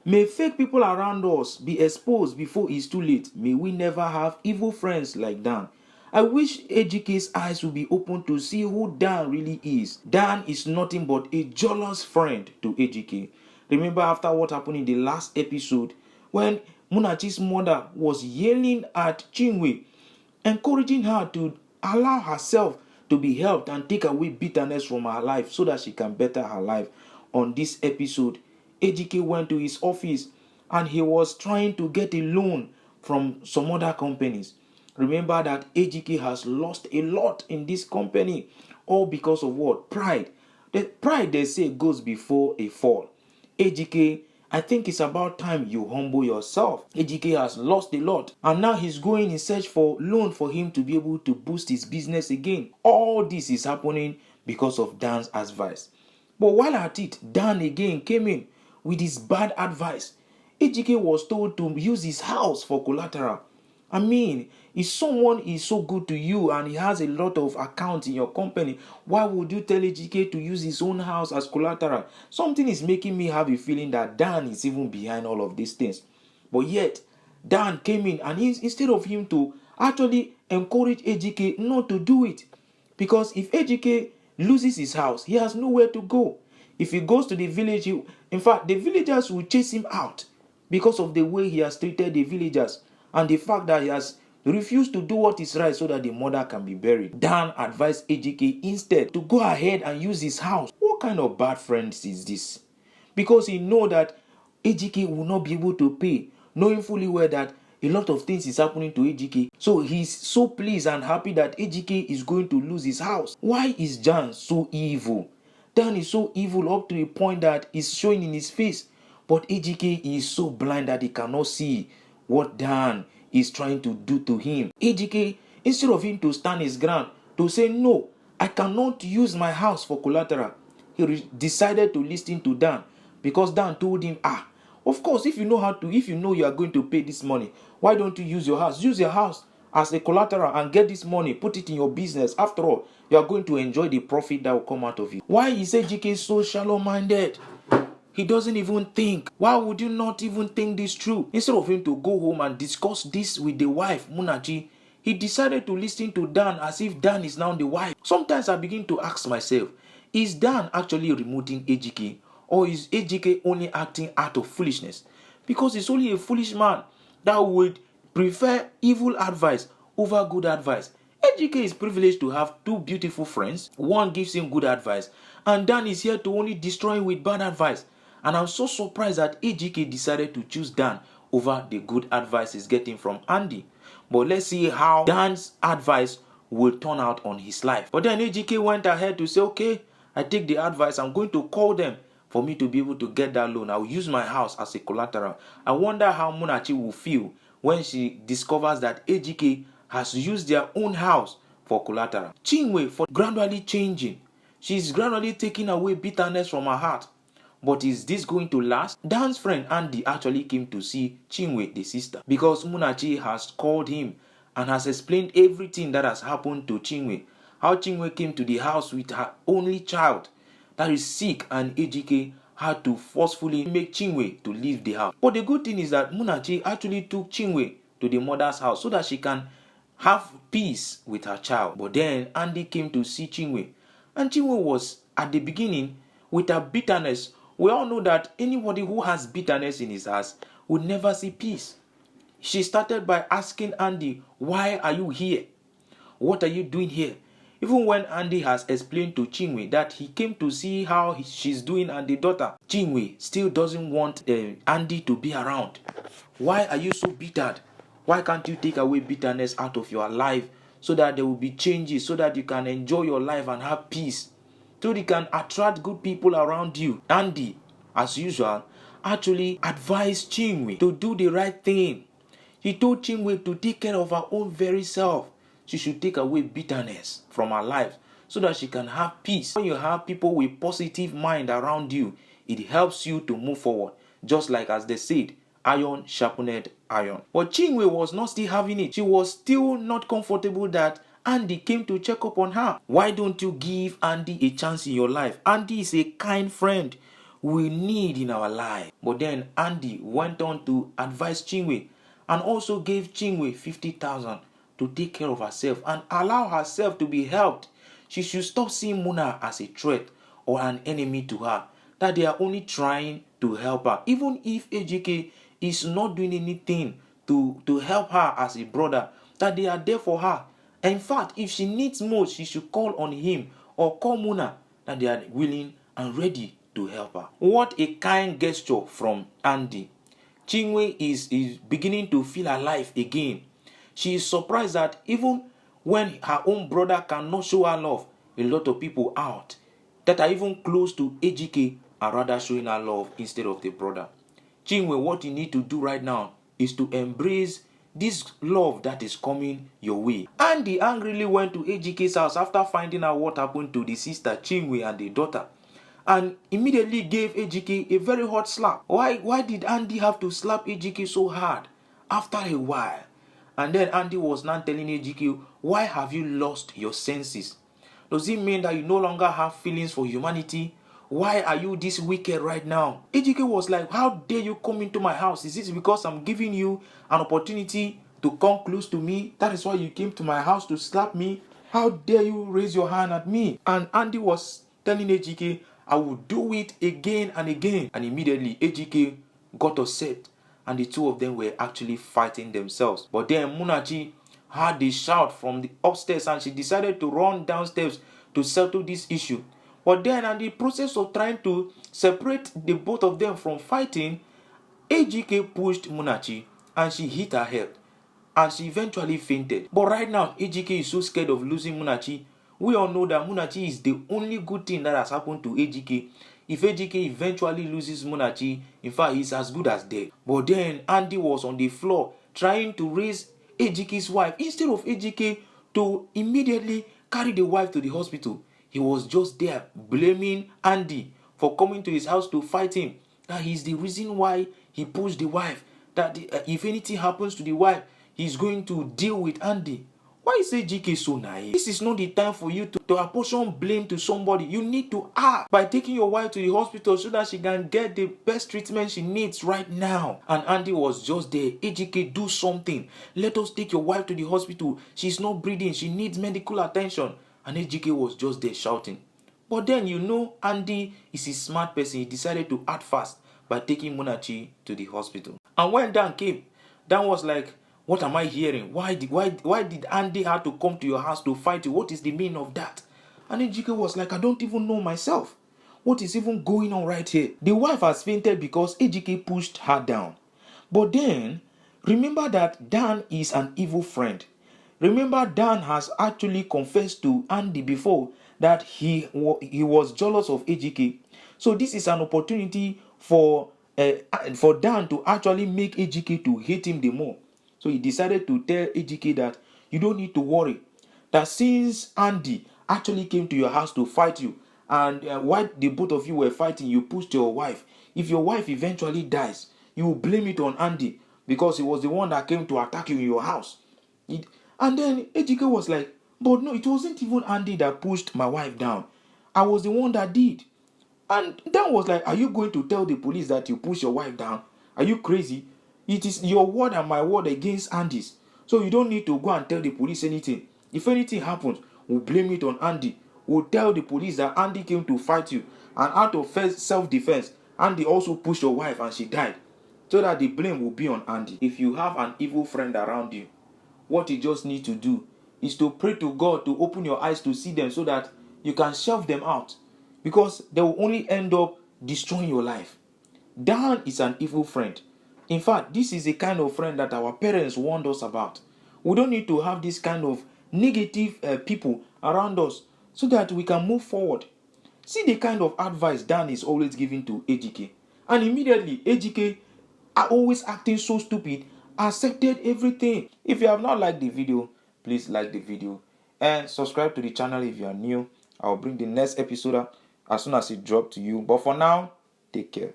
May fake people around us be exposed before it's too late. May we never have evil friends like Dan. I wish Ejike's eyes would be open to see who Dan really is. Dan is nothing but a jealous friend to Ejike. Remember after what happened in the last episode when Munachi's mother was yelling at Chinwe, encouraging her to allow herself to be helped and take away bitterness from her life so that she can better her life. On this episode, Ejike went to his office and he was trying to get a loan from some other companies. Remember that Ejike has lost a lot in this company, all because of what? Pride. The pride, they say, goes before a fall. Ejike, I think it's about time you humble yourself. Ejike has lost a lot and now he's going in search for loan for him to be able to boost his business again. All this is happening because of Dan's advice. But while at it, Dan again came in with his bad advice. Ejike was told to use his house for collateral. I mean, if someone is so good to you and he has a lot of accounts in your company, why would you tell Ejike to use his own house as collateral? Something is making me have a feeling that Dan is even behind all of these things. But yet, Dan came in and instead of him to actually encourage Ejike not to do it. Because if Ejike loses his house, he has nowhere to go. If he goes to the village, in fact, the villagers will chase him out because of the way he has treated the villagers and the fact that he has refused to do what is right so that the mother can be buried. Dan advised Ejike instead to go ahead and use his house. What kind of bad friends is this? Because he knows that Ejike will not be able to pay, knowing fully well that a lot of things is happening to Ejike. So he's so pleased and happy that Ejike is going to lose his house. Why is Dan so evil? Dan is so evil up to a point that is showing in his face. But Ejike is so blind that he cannot see what Dan is trying to do to him. Ejike, instead of him to stand his ground, to say, no, I cannot use my house for collateral, he decided to listen to Dan because Dan told him, of course, if you know you are going to pay this money, why don't you use your house? Use your house as a collateral and get this money, put it in your business. After all, you are going to enjoy the profit that will come out of it. Why is Ejike so shallow-minded? He doesn't even think. Why would you not even think this through? Instead of him to go home and discuss this with the wife, Munachi, he decided to listen to Dan as if Dan is now the wife. Sometimes I begin to ask myself, is Dan actually removing Ejike? Or is Ejike only acting out of foolishness? Because he's only a foolish man that would prefer evil advice over good advice. Ejike is privileged to have two beautiful friends. One gives him good advice, and Dan is here to only destroy him with bad advice. And I'm so surprised that Ejike decided to choose Dan over the good advice he's getting from Andy. But let's see how Dan's advice will turn out on his life. But then Ejike went ahead to say, okay, I take the advice. I'm going to call them for me to be able to get that loan. I'll use my house as a collateral. I wonder how Munachi will feel when she discovers that Ejike has used their own house for collateral. Chinwe for gradually changing. She's gradually taking away bitterness from her heart. But is this going to last? Dan's friend Andy actually came to see Chinwe, the sister, because Munachi has called him and has explained everything that has happened to Chinwe. How Chinwe came to the house with her only child that is sick, and Ejike had to forcefully make Chinwe to leave the house. But the good thing is that Munachi actually took Chinwe to the mother's house so that she can have peace with her child. But then Andy came to see Chinwe, and Chinwe was at the beginning with her bitterness. We all know that anybody who has bitterness in his heart will never see peace. She started by asking Andy, why are you here? What are you doing here? Even when Andy has explained to Chinwe that he came to see how she's doing and the daughter, Chinwe still doesn't want Andy to be around. Why are you so bittered? Why can't you take away bitterness out of your life so that there will be changes, so that you can enjoy your life and have peace, so you can attract good people around you? Andy, as usual, actually advised Chinwe to do the right thing. He told Chinwe to take care of her own very self. She should take away bitterness from her life so that she can have peace. When you have people with positive mind around you, it helps you to move forward. Just like as they said, iron sharpened iron. But Chinwe was not still having it. She was still not comfortable that Andy came to check up on her. Why don't you give Andy a chance in your life? Andy is a kind friend we need in our life. But then Andy went on to advise Chinwe and also gave Chinwe 50,000 to take care of herself and allow herself to be helped. She should stop seeing Muna as a threat or an enemy to her, that they are only trying to help her. Even if AJK is not doing anything to help her as a brother, that they are there for her. In fact, if she needs more, she should call on him or call Muna, that they are willing and ready to help her. What a kind gesture from Andy. Chinwe is beginning to feel alive again. She is surprised that even when her own brother cannot show her love, a lot of people out that are even close to AJK are rather showing her love instead of the brother. Chinwe, what you need to do right now is to embrace this love that is coming your way. Andy angrily went to AJK's house after finding out what happened to the sister Chinwe and the daughter, and immediately gave AJK a very hot slap. Why did Andy have to slap AJK so hard after a while? And then Andy was now telling AJK, why have you lost your senses? Does it mean that you no longer have feelings for humanity? Why are you this wicked right now? AJK was like, how dare you come into my house? Is it because I'm giving you an opportunity to come close to me? That is why you came to my house to slap me? How dare you raise your hand at me? And Andy was telling AJK, I will do it again and again. And immediately AJK got upset, and the two of them were actually fighting themselves. But then Munachi heard the shout from the upstairs, and she decided to run downstairs to settle this issue. But then, in the process of trying to separate the both of them from fighting, AJK pushed Munachi and she hit her head, and she eventually fainted. But right now, AJK is so scared of losing Munachi. We all know that Munachi is the only good thing that has happened to AJK. If AJK eventually loses Munachi, in fact, he's as good as dead. But then Andy was on the floor trying to raise AJK's wife. Instead of AJK to immediately carry the wife to the hospital, he was just there blaming Andy for coming to his house to fight him. That he's the reason why he pushed the wife. That if anything happens to the wife, he's going to deal with Andy. Why is AJK so naive? This is not the time for you to apportion blame to somebody. You need to act by taking your wife to the hospital so that she can get the best treatment she needs right now. And Andy was just there. AJK, do something. Let us take your wife to the hospital. She's not breathing. She needs medical attention. And AJK was just there shouting. But then, you know, Andy is a smart person. He decided to act fast by taking Munachi to the hospital. And when Dan came, Dan was like, what am I hearing? Why did Andy have to come to your house to fight you? What is the meaning of that? And AJK was like, I don't even know myself. What is even going on right here? The wife has fainted because AJK pushed her down. But then, remember that Dan is an evil friend. Remember, Dan has actually confessed to Andy before that he was jealous of AJK. So this is an opportunity for Dan to actually make AJK to hate him the more. So he decided to tell AJK that you don't need to worry. That since Andy actually came to your house to fight you, and while the both of you were fighting, you pushed your wife. If your wife eventually dies, you will blame it on Andy because he was the one that came to attack you in your house. And then AJK was like, but no, it wasn't even Andy that pushed my wife down. I was the one that did. And Dan was like, are you going to tell the police that you pushed your wife down? Are you crazy? It is your word and my word against Andy's. So you don't need to go and tell the police anything. If anything happens, we'll blame it on Andy. We'll tell the police that Andy came to fight you. And out of self-defense, Andy also pushed your wife and she died. So that the blame will be on Andy. If you have an evil friend around you, what you just need to do is to pray to God to open your eyes to see them so that you can shove them out. Because they will only end up destroying your life. Dan is an evil friend. In fact, this is a kind of friend that our parents warned us about. We don't need to have this kind of negative people around us so that we can move forward. See the kind of advice Dan is always giving to AJK. And immediately, AJK, are always acting so stupid, accepted everything. If you have not liked the video, please like the video. And subscribe to the channel if you are new. I'll bring the next episode up as soon as it drops to you. But for now, take care.